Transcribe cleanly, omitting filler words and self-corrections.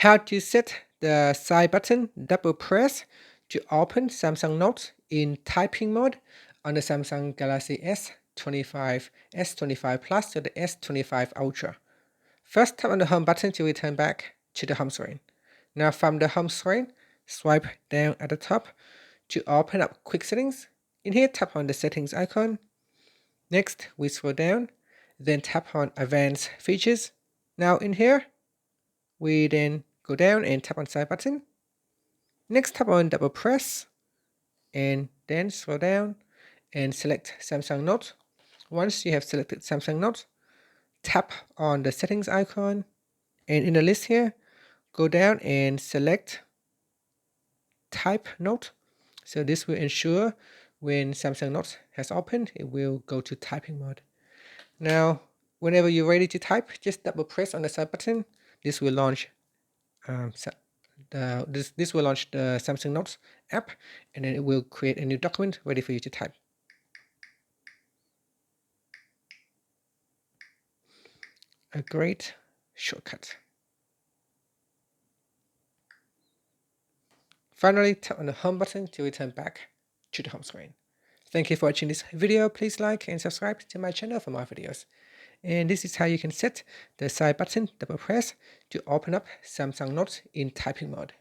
How to set the side button double press to open Samsung Note in typing mode on the Samsung Galaxy S25, S25 Plus to the S25 Ultra. First, tap on the home button to return back to the home screen. Now from the home screen, swipe down at the top to open up quick settings. In here, tap on the settings icon. Next, we scroll down, then tap on advanced features. Now in here, we then go down and tap on side button. Next, tap on double press and then scroll down and select Samsung Note. Once you have selected Samsung Note, tap on the settings icon, and in the list here, go down and select type Note. So this will ensure when Samsung Note has opened, it will go to typing mode. Now, whenever you're ready to type, just double press on the side button. This will launch this will launch the Samsung Notes app, and then it will create a new document ready for you to type. A great shortcut. Finally, tap on the home button to return back to the home screen. Thank you for watching this video. Please like and subscribe to my channel for more videos. And this is how you can set the side button double press to open up Samsung Notes in typing mode.